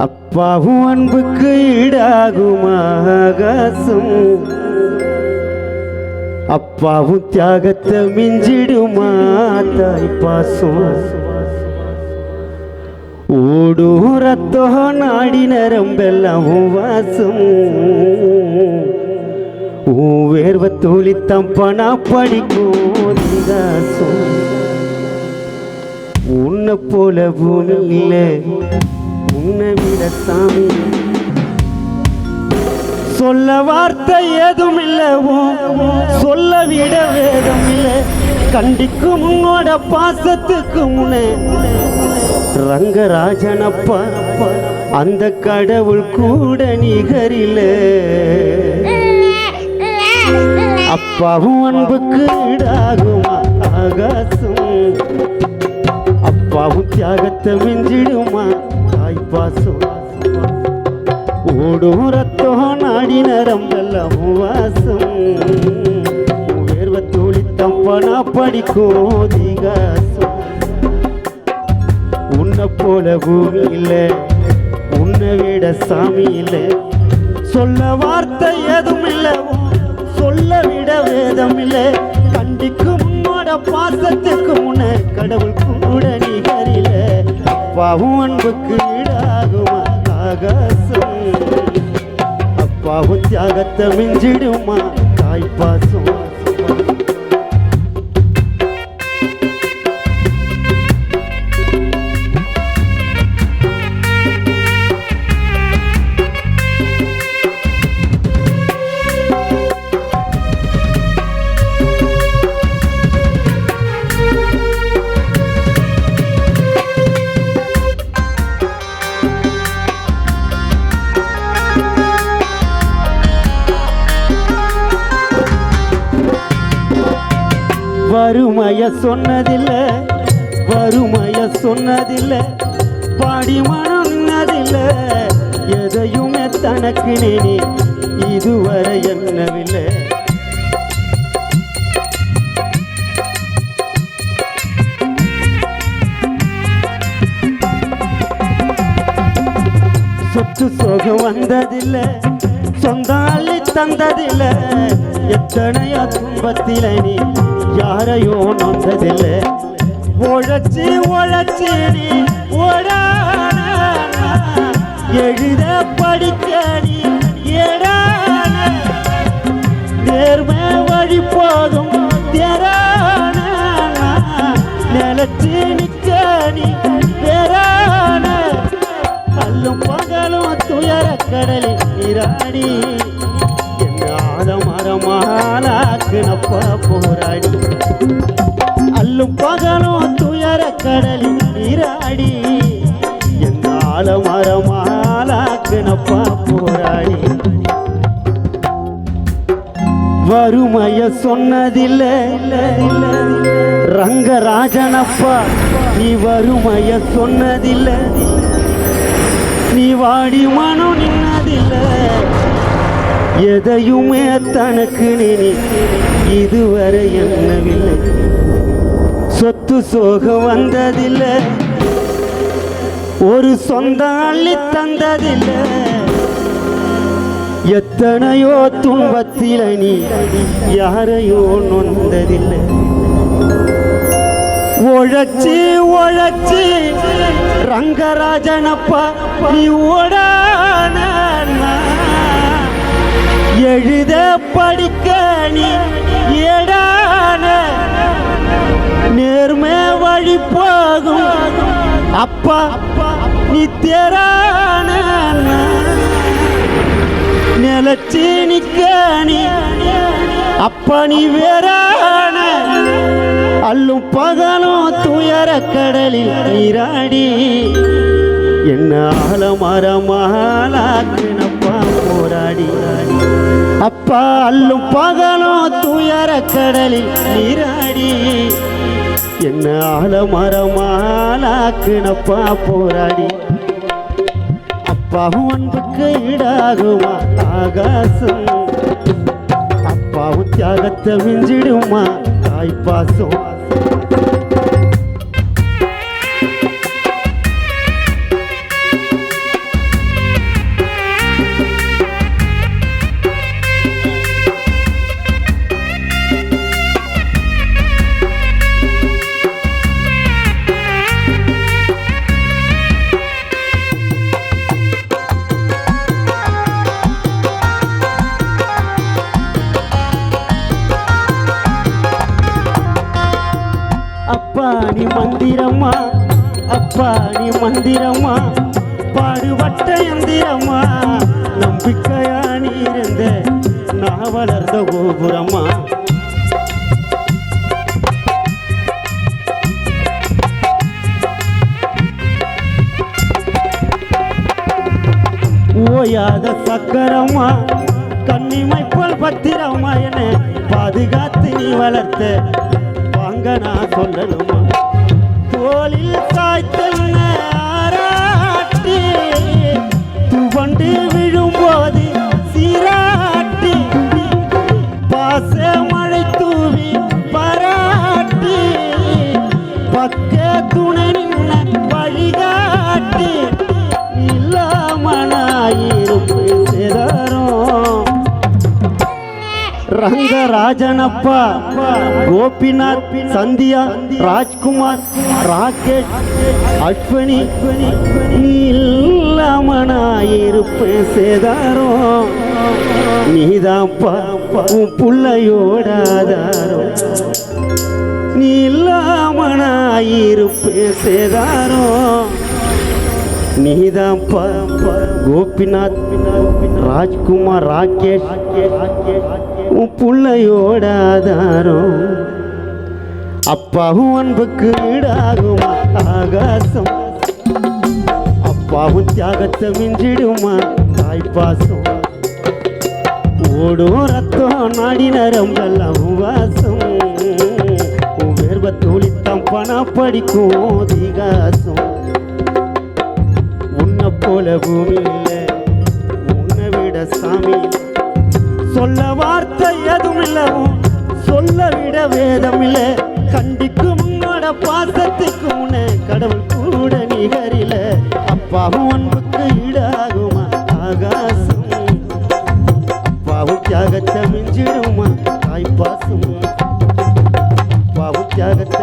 அப்பாவும் அன்புக்கு ஈடாகுமா ஆகாசம், அப்பாவும் தியாகத்தை மிஞ்சிடுமா தாய் பாசம். ஓடும் ரத்தம் நாடி நரம்பெல்லாம் வாசம், வேர்வ துளித்தம் பணா படிக்கும் திகாசம். உன்னை போல பூமி இல்லை, உன்னை விட சாமி சொல்ல வார்த்தை ஏதும் இல்லவோ, சொல்ல விட வேதம் இல்லை. கண்டிக்கும் உன்னோட பாசத்துக்கு முன்னே ரங்கராஜனப்பா அந்த கடவுள் கூட நிகரில. அப்பாவும் அன்புக்கு ஈடாகுமா ஆகாசம், அப்பாவும் தியாகத்தை மிஞ்சிடுமா தாய் பாசம். ஓடும் ரத்தம் நாடி நரம்பெல்லாம் வாசம், வேர்வ துளித்தம் பணா படிக்கும் திகாசம். உன்னை போல பூமி இல்லை, உன்னை விட சாமி இல்லை. சொல்ல வார்த்தை ஏதும் இல்லை, சொல்ல விட வேதம் இல்லை. கண்டிக்கும் உன்னோட பாசத்துக்கு முன்னே கடவுள் கூட நிகரில. அப்பாவும் அன்புக்கு ஈடாகுமா ஆகாசம், அப்பாவும் தியாகத்தை மிஞ்சிடுமா தாய் பாசம். வறுமைய சொன்னதில்லை, வறுமைய சொன்னதில்லை, பாடி மனதில்லை. எதையுமே தனக்கு நீ இதுவரை என்னவில்லை. சொத்து சோகம் வந்ததில்லை, சொந்தம் அள்ளி தந்ததில்லை. எத்தனையோ துன்பத்தில நீ யாரையோ நொந்ததில்லை. உழைச்சி உழைச்சி நீ ஓடான, எழுத படிக்க நீ ஏடான. நேர்மை வழி போதும் தேரான, நிலச்சி நிற்க நீ பேரான. அல்லும் பகலும் துயர கடலில் நீராடி மரமாலாக்குனப்பா போராடி. அல்லும் பகலும் துயர கடலில் நீராடி என்னால மரமாலாக்குனப்பா போராடி. வறுமைய சொன்னதில்லை ரங்கராஜனப்பா, நீ வறுமைய சொன்னதில்லை. நீ வாடி மனம் நின்னதில்லை, எதையுமே தனக்கு நீ இதுவரை என்னவில்லை. சொத்து சோகம் வந்ததில்லை, ஒரு சொந்தம் அள்ளி தந்ததில்லை. எத்தனையோ துன்பத்தில நீ யாரையோ நொந்ததில்லை. உழைச்சி உழைச்சி ரங்கராஜனப்பா நீ ஓடான, எழுத படிக்க நீ ஏடான. நேர்மை வழி போகும் அப்பா நீ தேரான, நிலச்சி நிக்க நீ அப்பா நீ வேறான. அல்லும் பகலும் துயர கடலில் நீராடி என்ன ஆலமரமாலாக்குனப்பா போராடி. அப்பா அல்லும் பகலும் துயர கடலில் நீராடி என்ன ஆலமரமாலாக்குனப்பா போராடி. அப்பாவும் அன்புக்கு ஈடாகுமா ஆகாசம், அப்பாவும் தியாகத்தை மிஞ்சிடுமா தாய் பாசம். மந்திரம்மா அப்பா நீ மந்திரம்மா பாடுபட்ட எந்திரம்மா நம்பிக்கையா நீ இருந்த நான் வளர்ந்த கோபுரம்மா ஓயாத சக்கரம்மா கண்ணிமை போல் பத்திரம்மா என பாதுகாத்து நீ வளர்த்த வாங்க நான் சொல்லணுமா தோளில் சாய்த்தன்ன ஆராட்டி துவண்டு விழும்போது சீராட்டி பாச மழை தூவி பாராட்டி பக்க துணை நின்ன வழிகாட்டி இல்லாமனாயிருப்பு சேதாரம் ரங்கராஜனப்பா கோபிநாத் சந்தியா ராஜ்குமார் ராகேஷ் அஸ்வினி இல்லாமனாயிருப்பு சேதாரம் நீதான்ப்பா உன் புள்ளையோடாதாரம் நீ இல்லாமனாயிருப்பு சேதாரம் நீதான் கோபிநாத் ராஜ்குமார் ராகேஷ் உன் புள்ளையோட ஆதாரம் அப்பாவும் அன்புக்கு ஈடாகுமா ஆகாசம் அப்பாவும் தியாகத்தை மிஞ்சிடுமா தாய்ப்பாசம் ஓடும் ரத்தம் நாடி நரம்பெல்லாம் வாசம் உன் வேர்வை தோழித்தான் பணம் படிக்கும் திகாசம் போல பூமி இல்லை உன்னை விட சாமி சொல்ல வார்த்தை எதுவும் இல்லவும் சொல்ல விட வேதம் இல்லை கண்டிக்கும் உன்னோட பாசத்துக்கு உன்னை கடவுள் கூட நிகரில அப்பாவும் அன்புக்கு ஈடாகுமா ஆகாசம் அப்பாவும் தியாகத்தை மிஞ்சிடுமா தாய்ப்பாசம் அப்பாவும் தியாகத்தை